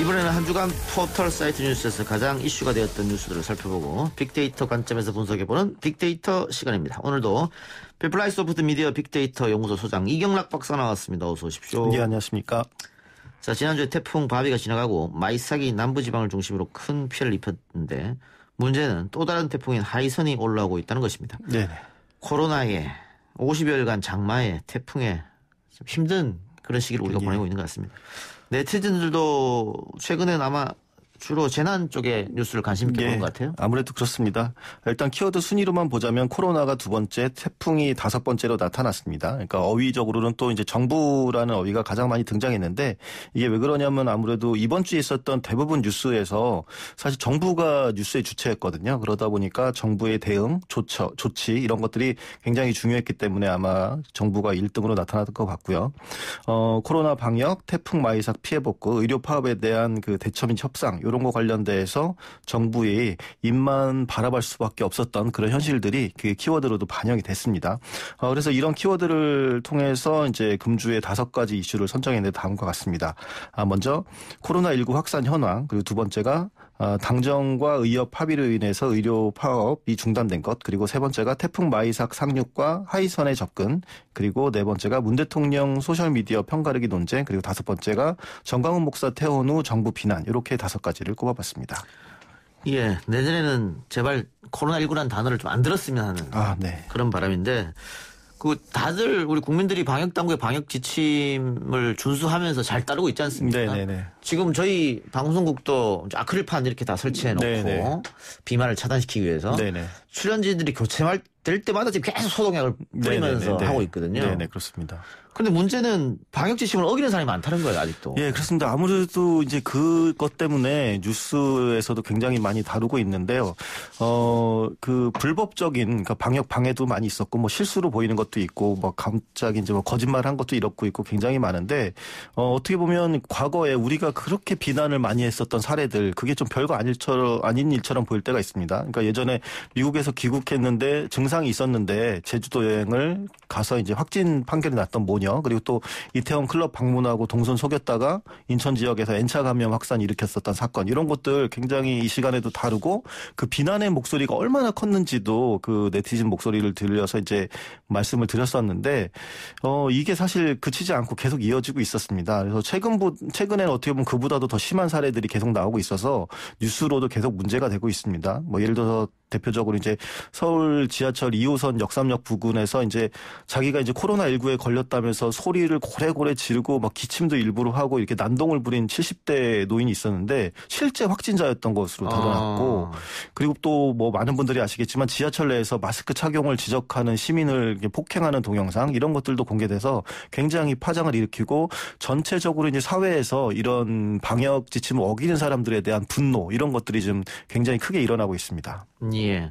이번에는 한 주간 포털 사이트 뉴스에서 가장 이슈가 되었던 뉴스들을 살펴보고 빅데이터 관점에서 분석해보는 빅데이터 시간입니다. 오늘도 피플라이 소프트 미디어 빅데이터 연구소 소장 이경락 박사 나왔습니다. 어서 오십시오. 네, 안녕하십니까. 자, 지난주에 태풍 바비가 지나가고 마이삭이 남부지방을 중심으로 큰 피해를 입혔는데 문제는 또 다른 태풍인 하이선이 올라오고 있다는 것입니다. 네. 코로나에 50여일간 장마에 태풍에 좀 힘든 그런 시기를 우리가 보내고 있는 것 같습니다. 네티즌들도 최근엔 아마 주로 재난 쪽에 뉴스를 관심 있게 보는 것 같아요. 아무래도 그렇습니다. 일단 키워드 순위로만 보자면 코로나가 두 번째, 태풍이 다섯 번째로 나타났습니다. 그러니까 어휘적으로는 또 이제 정부라는 어휘가 가장 많이 등장했는데 이게 왜 그러냐면 아무래도 이번 주에 있었던 대부분 뉴스에서 사실 정부가 뉴스의 주체였거든요. 그러다 보니까 정부의 대응, 조치 이런 것들이 굉장히 중요했기 때문에 아마 정부가 1등으로 나타났을 것 같고요. 코로나 방역, 태풍 마이삭 피해 복구, 의료 파업에 대한 그 대처 및 협상 이런 거 관련돼서 정부의 입만 바라볼 수밖에 없었던 그런 현실들이 그 키워드로도 반영이 됐습니다. 그래서 이런 키워드를 통해서 이제 금주에 5가지 이슈를 선정했는데 다음과 같습니다. 먼저 코로나19 확산 현황, 그리고 두 번째가 당정과 의협 합의로 인해서 의료 파업이 중단된 것, 그리고 세 번째가 태풍 마이삭 상륙과 하이선의 접근, 그리고 네 번째가 문 대통령 소셜미디어 편가르기 논쟁, 그리고 다섯 번째가 정강훈 목사 퇴원 후 정부 비난, 이렇게 5가지를 꼽아봤습니다. 예, 내년에는 제발 코로나19라는 단어를 좀 안 들었으면 하는 네. 그런 바람인데 다들 우리 국민들이 방역당국의 방역 지침을 준수하면서 잘 따르고 있지 않습니까? 네네네. 지금 저희 방송국도 아크릴판 이렇게 다 설치해놓고 네네. 비만을 차단시키기 위해서 네네. 출연진들이 교체될 때마다 지금 계속 소독약을 뿌리면서 네네네. 하고 있거든요. 네네, 그렇습니다. 그런데 문제는 방역 지침을 어기는 사람이 많다는 거예요, 아직도. 예, 그렇습니다. 아무래도 이제 그것 때문에 뉴스에서도 굉장히 많이 다루고 있는데요. 그 불법적인 그러니까 방역 방해도 많이 있었고, 뭐 실수로 보이는 것도 있고, 뭐 갑자기 이제 뭐 거짓말한 것도 이렇고 있고 굉장히 많은데, 어떻게 보면 과거에 우리가 그렇게 비난을 많이 했었던 사례들, 그게 좀 별거 아닌 일처럼 보일 때가 있습니다. 그러니까 예전에 미국에서 귀국했는데 증상이 있었는데 제주도 여행을 가서 이제 확진 판결이 났던 모녀, 그리고 또 이태원 클럽 방문하고 동선 속였다가 인천 지역에서 N차 감염 확산 일으켰었던 사건, 이런 것들 굉장히 이 시간에도 다루고 그 비난의 목소리가 얼마나 컸는지도 그 네티즌 목소리를 들려서 이제 말씀을 드렸었는데 이게 사실 그치지 않고 계속 이어지고 있었습니다. 그래서 최근에는 어떻게 보면 그보다도 더 심한 사례들이 계속 나오고 있어서 뉴스로도 계속 문제가 되고 있습니다. 뭐 예를 들어서 대표적으로 이제 서울 지하철 2호선 역삼역 부근에서 이제 자기가 이제 코로나19에 걸렸다면서 소리를 고래고래 지르고 막 기침도 일부러 하고 이렇게 난동을 부린 70대 노인이 있었는데 실제 확진자였던 것으로 드러났고, 그리고 또 뭐 많은 분들이 아시겠지만 지하철 내에서 마스크 착용을 지적하는 시민을 폭행하는 동영상, 이런 것들도 공개돼서 굉장히 파장을 일으키고 전체적으로 이제 사회에서 이런 방역 지침을 어기는 사람들에 대한 분노, 이런 것들이 좀 굉장히 크게 일어나고 있습니다. 예.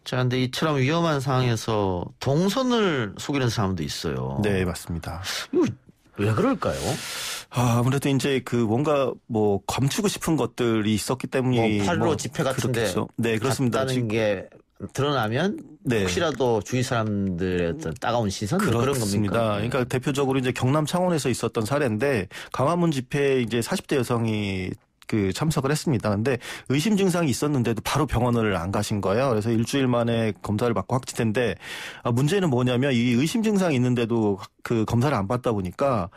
자, 근데 이처럼 위험한 상황에서 동선을 속이는 사람도 있어요. 네, 맞습니다. 이거 왜 그럴까요? 아무래도 이제 그 뭔가 뭐 감추고 싶은 것들이 있었기 때문에 팔로 집회 같은데 그렇겠죠. 네, 그렇습니다. 갔다는 게 드러나면 혹시라도 주위 사람들의 어떤 따가운 시선 그런 겁니까? 그러니까 대표적으로 이제 경남 창원에서 있었던 사례인데 광화문 집회에 이제 40대 여성이 참석을 했습니다. 근데 의심 증상이 있었는데도 바로 병원을 안 가신 거예요. 그래서 일주일 만에 검사를 받고 확진된데 문제는 뭐냐면 이 의심 증상이 있는데도 그 검사를 안 받다 보니까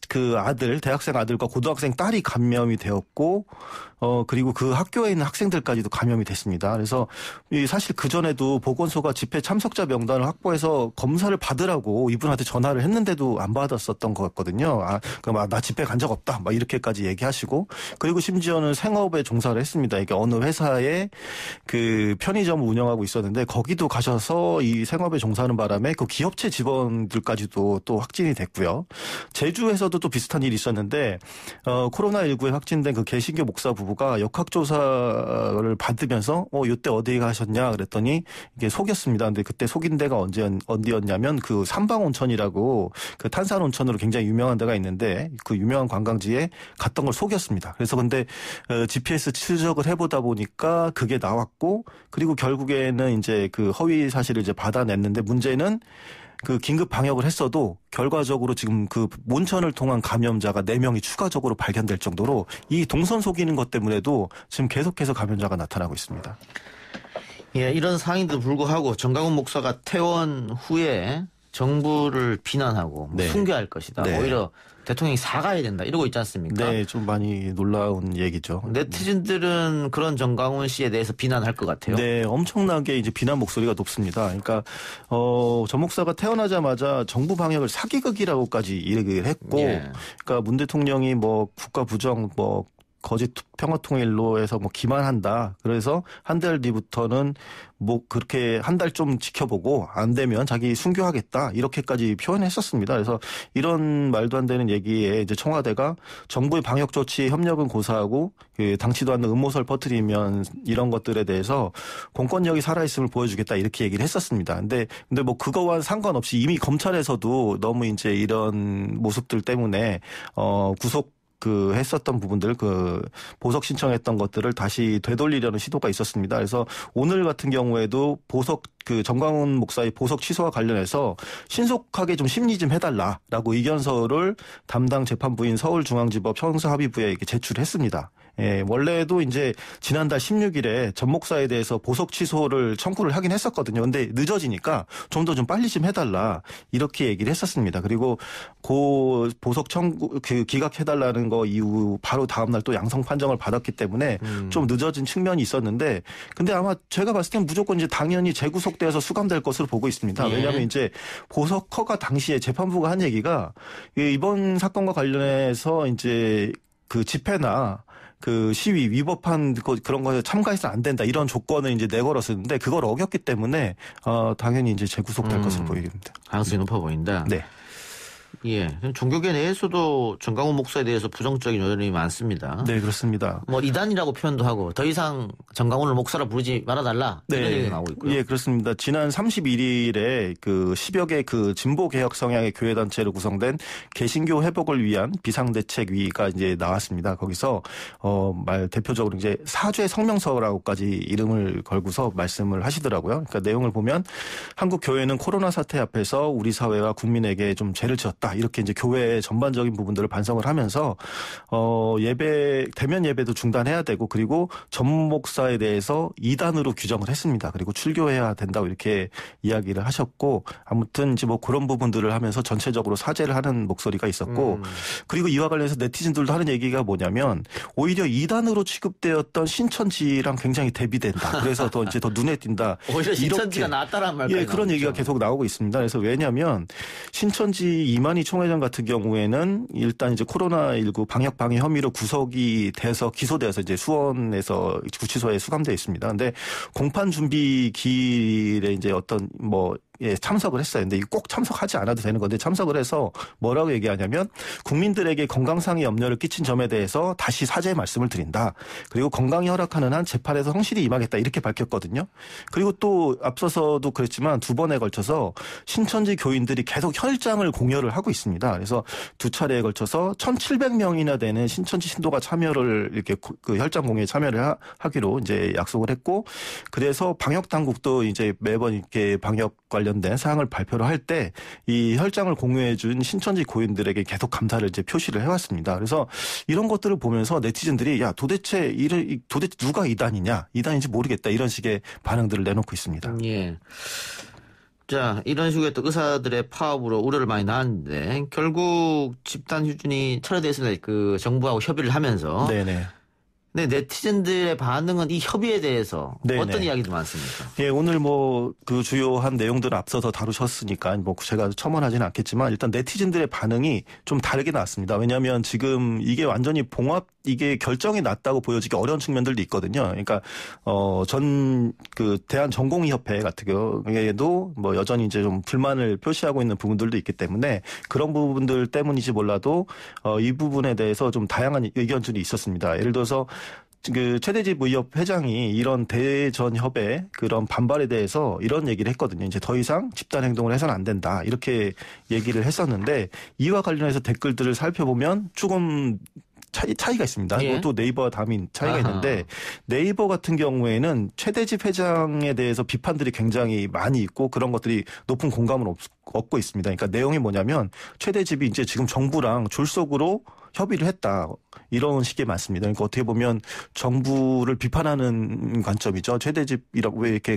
그 대학생 아들과 고등학생 딸이 감염이 되었고 그리고 그 학교에 있는 학생들까지도 감염이 됐습니다. 그래서 사실 그 전에도 보건소가 집회 참석자 명단을 확보해서 검사를 받으라고 이분한테 전화를 했는데도 안 받았었던 것 같거든요. 나 집회 간 적 없다, 막 이렇게까지 얘기하시고, 그리고 심지어는 생업에 종사를 했습니다. 이게 어느 회사에 그 편의점을 운영하고 있었는데 거기도 가셔서 이 생업에 종사하는 바람에 그 기업체 직원들까지도 또 확진이 됐고요. 제주에서도 또 비슷한 일이 있었는데 코로나19에 확진된 그 개신교 목사 부부가 역학조사를 받으면서 이때 어디 가셨냐 그랬더니 이게 속였습니다. 근데 그때 속인 데가 어디였냐면 그 삼방온천이라고 그 탄산온천으로 굉장히 유명한 데가 있는데 그 유명한 관광지에 갔던 걸 속였습니다. 그래서 근데 GPS 추적을 해보다 보니까 그게 나왔고, 그리고 결국에는 이제 그 허위 사실을 이제 받아냈는데 문제는 그 긴급 방역을 했어도 결과적으로 지금 그 온천을 통한 감염자가 4명이 추가적으로 발견될 정도로 이 동선 속이는 것 때문에도 지금 계속해서 감염자가 나타나고 있습니다. 예, 이런 상황에도 불구하고 정강훈 목사가 퇴원 후에 정부를 비난하고 네. 순교할 것이다. 네. 오히려 대통령이 사과해야 된다. 이러고 있지 않습니까? 네, 좀 많이 놀라운 얘기죠. 네티즌들은 그런 정강훈 씨에 대해서 비난할 것 같아요. 네, 엄청나게 이제 비난 목소리가 높습니다. 그러니까 전 목사가 태어나자마자 정부 방역을 사기극이라고까지 얘기를 했고, 예. 그러니까 문 대통령이 뭐 국가 부정, 뭐 거짓 평화통일로 해서 뭐 기만한다. 그래서 한 달 뒤부터는 뭐 그렇게 한 달 좀 지켜보고 안 되면 자기 순교하겠다. 이렇게까지 표현했었습니다. 그래서 이런 말도 안 되는 얘기에 이제 청와대가 정부의 방역 조치 협력은 고사하고 그 당치도 않는 음모설 퍼뜨리면 이런 것들에 대해서 공권력이 살아있음을 보여주겠다. 이렇게 얘기를 했었습니다. 근데 뭐 그거와 상관없이 이미 검찰에서도 너무 이제 이런 모습들 때문에 구속 했었던 부분들, 보석 신청했던 것들을 다시 되돌리려는 시도가 있었습니다. 그래서 오늘 같은 경우에도 정강훈 목사의 보석 취소와 관련해서 신속하게 좀 심리 좀 해달라라고 의견서를 담당 재판부인 서울중앙지법 형사합의부에 제출했습니다. 예, 원래도 이제 지난달 16일에 전 목사에 대해서 보석 취소를 청구를 하긴 했었거든요. 근데 늦어지니까 좀 더 좀 빨리 좀 해달라 이렇게 얘기를 했었습니다. 그리고 보석 청구 기각해달라는 거 이후 바로 다음 날 또 양성 판정을 받았기 때문에 좀 늦어진 측면이 있었는데, 근데 아마 제가 봤을 땐 무조건 이제 당연히 재구속돼서 수감될 것으로 보고 있습니다. 예. 왜냐하면 이제 보석 허가 당시에 재판부가 한 얘기가 이번 사건과 관련해서 이제 그 집회나 그 시위 위법한 그런 거에 참가해서 안 된다 이런 조건을 이제 내걸었었는데 그걸 어겼기 때문에 당연히 이제 재구속될 것으로 보입니다. 가능성이 높아 보인다. 네. 예, 정교계 내에서도 정강훈 목사에 대해서 부정적인 여론이 많습니다. 네, 그렇습니다. 뭐 이단이라고 표현도 하고 더 이상 정강훈을 목사라 부르지 말아달라 이런 얘기가 나오고 있고요. 예, 그렇습니다. 지난 31일에 그 10여 개 그 진보 개혁 성향의 교회 단체로 구성된 개신교 회복을 위한 비상대책위가 이제 나왔습니다. 거기서 대표적으로 이제 사죄 성명서라고까지 이름을 걸고서 말씀을 하시더라고요. 그러니까 내용을 보면 한국 교회는 코로나 사태 앞에서 우리 사회와 국민에게 좀 죄를 지었다. 이렇게 이제 교회의 전반적인 부분들을 반성을 하면서 대면 예배도 중단해야 되고, 그리고 전 목사에 대해서 이단으로 규정을 했습니다. 그리고 출교해야 된다고 이렇게 이야기를 하셨고, 아무튼 이제 뭐 그런 부분들을 하면서 전체적으로 사죄를 하는 목소리가 있었고, 그리고 이와 관련해서 네티즌들도 하는 얘기가 뭐냐면 오히려 이단으로 취급되었던 신천지랑 굉장히 대비된다. 그래서 이제 더 눈에 띈다. 오히려 신천지가 낫다라는 말까지 예, 그런 얘기가 계속 나오고 있습니다. 그래서 왜냐하면 신천지 이만희 총회장 같은 경우에는 일단 이제 코로나19 방역 방해 혐의로 구속이 돼서 기소돼서 이제 수원에서 구치소에 수감되어 있습니다. 근데 공판 준비 기일에 이제 참석을 했어요. 근데 꼭 참석하지 않아도 되는 건데 참석을 해서 뭐라고 얘기하냐면 국민들에게 건강상의 염려를 끼친 점에 대해서 다시 사죄의 말씀을 드린다. 그리고 건강이 허락하는 한 재판에서 성실히 임하겠다. 이렇게 밝혔거든요. 그리고 또 앞서서도 그랬지만 두 번에 걸쳐서 신천지 교인들이 계속 혈장을 공여를 하고 있습니다. 그래서 두 차례에 걸쳐서 1,700명이나 되는 신천지 신도가 참여를 이렇게 그 혈장 공여에 참여를 하기로 이제 약속을 했고, 그래서 방역 당국도 이제 매번 이렇게 방역 관련된 사항을 발표를 할 때 이 혈장을 공유해 준 신천지 고인들에게 계속 감사를 이제 표시를 해왔습니다. 그래서 이런 것들을 보면서 네티즌들이 도대체 누가 이단이냐, 이단인지 모르겠다, 이런 식의 반응들을 내놓고 있습니다. 예. 자, 이런 식의 또 의사들의 파업으로 우려를 많이 낳았는데 결국 집단 휴준이 철회됐습니다. 그 정부하고 협의를 하면서. 네네. 네, 네티즌들의 반응은 이 협의에 대해서 네네. 어떤 이야기도 많습니까? 예, 오늘 그 주요한 내용들을 앞서서 다루셨으니까 제가 첨언하지는 않겠지만 일단 네티즌들의 반응이 좀 다르게 나왔습니다. 왜냐하면 지금 이게 완전히 이게 결정이 났다고 보여지기 어려운 측면들도 있거든요. 그러니까 대한전공의협회 같은 경우에도 여전히 이제 좀 불만을 표시하고 있는 부분들도 있기 때문에 그런 부분들 때문인지 몰라도 이 부분에 대해서 좀 다양한 의견들이 있었습니다. 예를 들어서 그 최대집 의협 회장이 이런 대전협의 그런 반발에 대해서 이런 얘기를 했거든요. 이제 더 이상 집단 행동을 해서는 안 된다. 이렇게 얘기를 했었는데 이와 관련해서 댓글들을 살펴보면 조금 차이가 있습니다. 예. 또 네이버와 다음인 차이가 있는데 네이버 같은 경우에는 최대집 회장에 대해서 비판들이 굉장히 많이 있고 그런 것들이 높은 공감을 얻고 있습니다. 그러니까 내용이 뭐냐면 최대집이 이제 지금 정부랑 졸속으로 협의를 했다. 이런 식의 많습니다. 그러니까 어떻게 보면 정부를 비판하는 관점이죠. 최대집이라고 왜 이렇게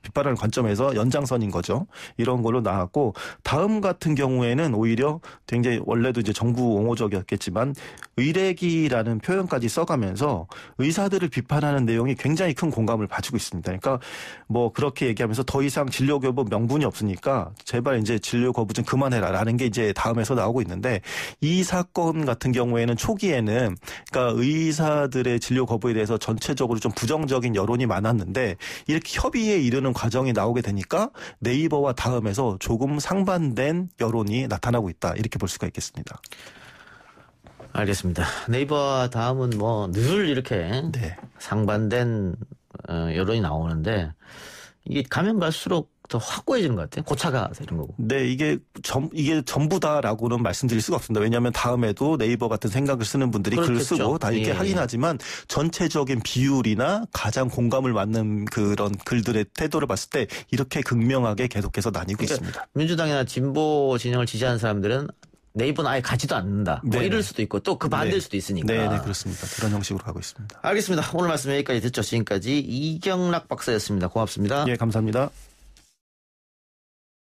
비판하는 관점에서 연장선인 거죠. 이런 걸로 나왔고 다음 같은 경우에는 오히려 굉장히 원래도 이제 정부 옹호적이었겠지만 의례기라는 표현까지 써가면서 의사들을 비판하는 내용이 굉장히 큰 공감을 가지고 있습니다. 그러니까 뭐 그렇게 얘기하면서 더 이상 진료 거부 명분이 없으니까 제발 이제 진료 거부 좀 그만해라라는 게 이제 다음에서 나오고 있는데 이 사건 같은 경우에는 초기에는 그러니까 의사들의 진료 거부에 대해서 전체적으로 좀 부정적인 여론이 많았는데 이렇게 협의에 이르는 과정이 나오게 되니까 네이버와 다음에서 조금 상반된 여론이 나타나고 있다. 이렇게 볼 수가 있겠습니다. 알겠습니다. 네이버와 다음은 뭐 늘 이렇게 네. 상반된 여론이 나오는데 이게 가면 갈수록 더 확고해지는 것 같아요. 고차가 되는 거고. 네, 이게 전부다라고는 말씀드릴 수가 없습니다. 왜냐하면 다음에도 네이버 같은 생각을 쓰는 분들이 글을 쓰고 다 이렇게 하긴 하지만 전체적인 비율이나 가장 공감을 받는 그런 글들의 태도를 봤을 때 이렇게 극명하게 계속해서 나뉘고 있습니다. 민주당이나 진보 진영을 지지하는 사람들은 네이버는 아예 가지도 않는다. 뭐 이럴 수도 있고 또 그 반대일 수도 있으니까. 네, 그렇습니다. 그런 형식으로 가고 있습니다. 알겠습니다. 오늘 말씀 여기까지 듣죠. 지금까지 이경락 박사였습니다. 고맙습니다. 예, 감사합니다.